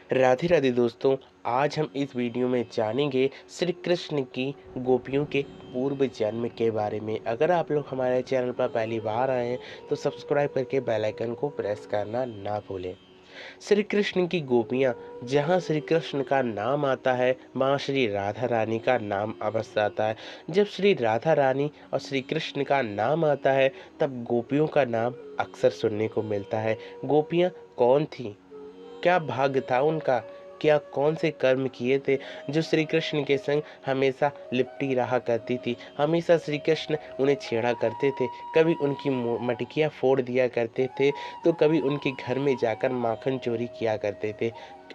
राधे राधे दोस्तों। आज हम इस वीडियो में जानेंगे श्री कृष्ण की गोपियों के पूर्व जन्म के बारे में। अगर आप लोग हमारे चैनल पर पहली बार आए हैं तो सब्सक्राइब करके बेल आइकन को प्रेस करना ना भूलें। श्री कृष्ण की गोपियाँ, जहाँ श्री कृष्ण का नाम आता है वहाँ श्री राधा रानी का नाम अवश्य आता है। जब श्री राधा रानी और श्री कृष्ण का नाम आता है तब गोपियों का नाम अक्सर सुनने को मिलता है। गोपियाँ कौन थीं? क्या भाग्य था उनका? क्या कौन से कर्म किए थे जो श्री कृष्ण के संग हमेशा लिपटी रहा करती थी? हमेशा श्री कृष्ण उन्हें छेड़ा करते थे, कभी उनकी मटकियाँ फोड़ दिया करते थे तो कभी उनके घर में जाकर माखन चोरी किया करते थे।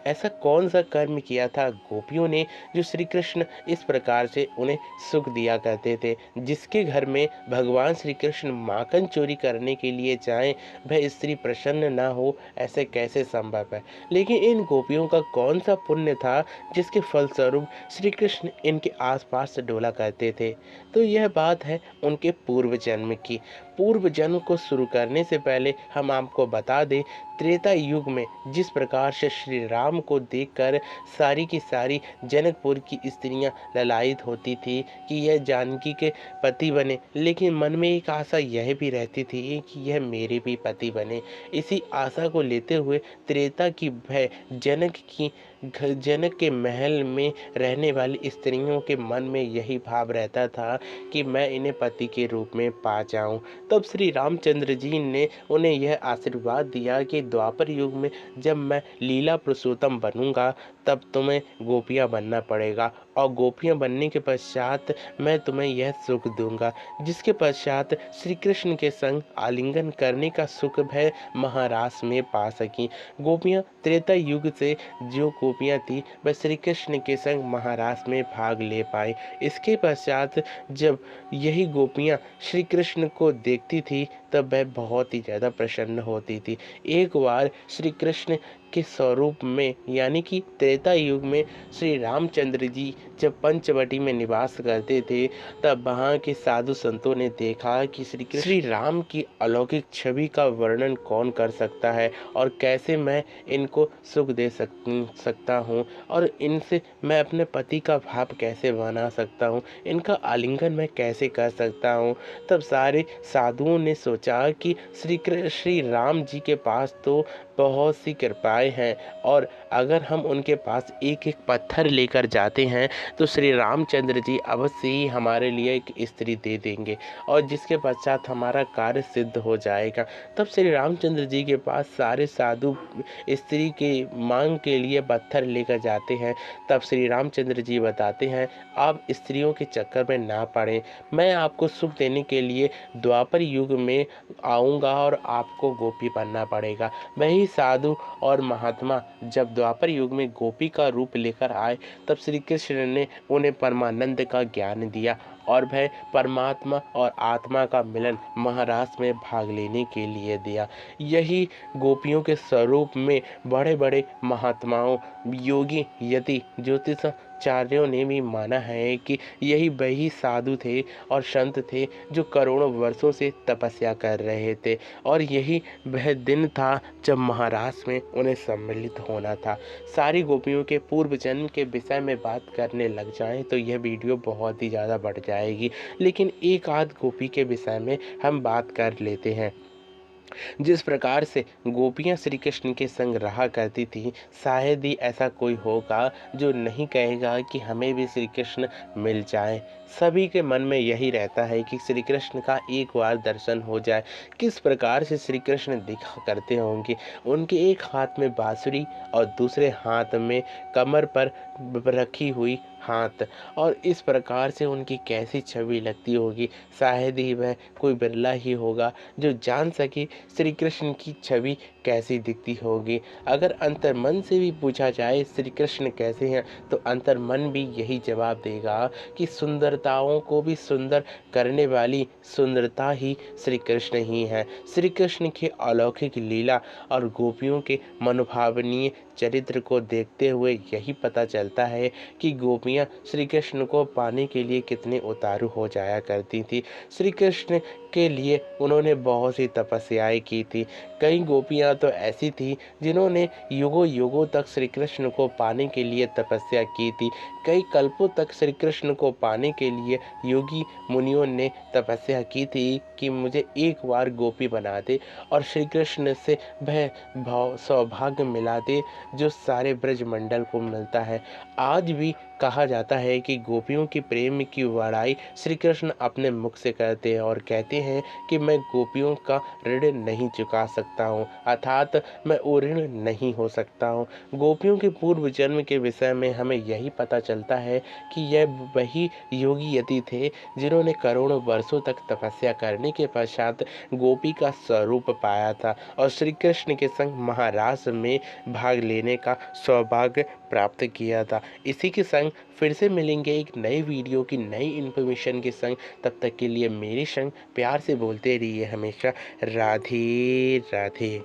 ऐसा कौन सा कर्म किया था गोपियों ने जो श्री कृष्ण इस प्रकार से उन्हें सुख दिया करते थे? जिसके घर में भगवान श्री कृष्ण माखन चोरी करने के लिए जाएं, वह स्त्री प्रसन्न ना हो, ऐसे कैसे संभव है? लेकिन इन गोपियों का कौन सा पुण्य था जिसके फलस्वरूप श्री कृष्ण इनके आसपास डोला करते थे? तो यह बात है उनके पूर्व जन्म की। पूर्व जन्म को शुरू करने से पहले हम आपको बता दें, त्रेता युग में जिस प्रकार से श्री राम को देखकर सारी की सारी जनकपुर की स्त्रियां ललायित होती थी कि यह जानकी के पति बने, लेकिन मन में एक आशा यह भी रहती थी कि यह मेरे भी पति बने। इसी आशा को लेते हुए त्रेता की भय जनक के महल में रहने वाली स्त्रियों के मन में यही भाव रहता था कि मैं इन्हें पति के रूप में पा जाऊं। तब श्री रामचंद्र जी ने उन्हें यह आशीर्वाद दिया कि द्वापर युग में जब मैं लीला पुरुषोत्तम बनूंगा तब तुम्हें गोपियां बनना पड़ेगा, और गोपियां बनने के पश्चात मैं तुम्हें यह सुख दूंगा, जिसके पश्चात श्री कृष्ण के संग आलिंगन करने का सुख भय महारास में पा सकी। गोपियां त्रेता युग से जो गोपियां थी वह श्री कृष्ण के संग महारास में भाग ले पाई। इसके पश्चात जब यही गोपियां श्री कृष्ण को देखती थी तब वह बहुत ही ज़्यादा प्रसन्न होती थी। एक बार श्री कृष्ण के स्वरूप में यानी कि त्रेता युग में श्री रामचंद्र जी जब पंचवटी में निवास करते थे तब वहाँ के साधु संतों ने देखा कि श्री राम की अलौकिक छवि का वर्णन कौन कर सकता है और कैसे मैं इनको सुख दे सकता हूँ और इनसे मैं अपने पति का भाव कैसे बना सकता हूँ, इनका आलिंगन मैं कैसे कर सकता हूँ। तब सारे साधुओं ने सोचा कि श्री राम जी के पास तो बहुत सी कृपाएं हैं और अगर हम उनके पास एक एक पत्थर लेकर जाते हैं तो श्री रामचंद्र जी अवश्य ही हमारे लिए एक स्त्री दे देंगे और जिसके पश्चात हमारा कार्य सिद्ध हो जाएगा। तब श्री रामचंद्र जी के पास सारे साधु स्त्री के मांग के लिए पत्थर लेकर जाते हैं। तब श्री रामचंद्र जी बताते हैं, आप स्त्रियों के चक्कर में ना पड़ें, मैं आपको सुख देने के लिए द्वापर युग में आऊँगा और आपको गोपी बनना पड़ेगा। वही साधु और महात्मा जब द्वापर युग में गोपी का रूप लेकर आए तब श्री कृष्ण ने उन्हें परमानंद का ज्ञान दिया और वह परमात्मा और आत्मा का मिलन महारास में भाग लेने के लिए दिया। यही गोपियों के स्वरूप में बड़े बड़े महात्माओं, योगी, यति, ज्योतिषाचार्यों ने भी माना है कि यही वही साधु थे और संत थे जो करोड़ों वर्षों से तपस्या कर रहे थे और यही वह दिन था जब महारास में उन्हें सम्मिलित होना था। सारी गोपियों के पूर्व जन्म के विषय में बात करने लग जाएं तो यह वीडियो बहुत ही ज़्यादा बढ़ जाएगी, लेकिन एक आध गोपी के विषय में हम बात कर लेते हैं। जिस प्रकार से गोपियाँ श्री कृष्ण के संग रहा करती थी, शायद ही ऐसा कोई होगा जो नहीं कहेगा कि हमें भी श्री कृष्ण मिल जाएं। सभी के मन में यही रहता है कि श्री कृष्ण का एक बार दर्शन हो जाए। किस प्रकार से श्री कृष्ण दिखा करते होंगे, उनके एक हाथ में बांसुरी और दूसरे हाथ में कमर पर रखी हुई हाथ, और इस प्रकार से उनकी कैसी छवि लगती होगी। शायद ही वह कोई बिरला ही होगा जो जान सके श्री कृष्ण की छवि कैसी दिखती होगी। अगर अंतर्मन से भी पूछा जाए श्री कृष्ण कैसे हैं तो अंतर्मन भी यही जवाब देगा कि सुंदरताओं को भी सुंदर करने वाली सुंदरता ही श्री कृष्ण ही है। श्री कृष्ण की अलौकिक लीला और गोपियों के मनोभावनीय चरित्र को देखते हुए यही पता चलता है कि गोपियाँ श्री कृष्ण को पाने के लिए कितने उतारू हो जाया करती थी। श्री कृष्ण के लिए उन्होंने बहुत सी तपस्याएँ की थी। कई गोपियाँ तो ऐसी थी जिन्होंने युगों-युगों तक श्री कृष्ण को पाने के लिए तपस्या की थी। कई कल्पों तक श्री कृष्ण को पाने के लिए योगी मुनियों ने तपस्या की थी कि मुझे एक बार गोपी बना दे और श्री कृष्ण से वह सौभाग्य मिला दे जो सारे ब्रजमंडल को मिलता है। आज भी कहा जाता है कि गोपियों के प्रेम की बड़ाई श्री कृष्ण अपने मुख से करते हैं और कहते हैं कि मैं गोपियों का ऋण नहीं चुका सकता हूँ, अर्थात मैं ऋण नहीं हो सकता हूँ। गोपियों के पूर्व जन्म के विषय में हमें यही पता चलता है कि यह वही योगी यति थे जिन्होंने करोड़ों वर्षों तक तपस्या करने के पश्चात गोपी का स्वरूप पाया था और श्री कृष्ण के संग महारास में भाग लेने का सौभाग्य प्राप्त किया था। इसी के संग फिर से मिलेंगे एक नई वीडियो की नई इन्फॉर्मेशन के संग। तब तक के लिए मेरे संग प्यार से बोलते रहिए हमेशा राधे राधे।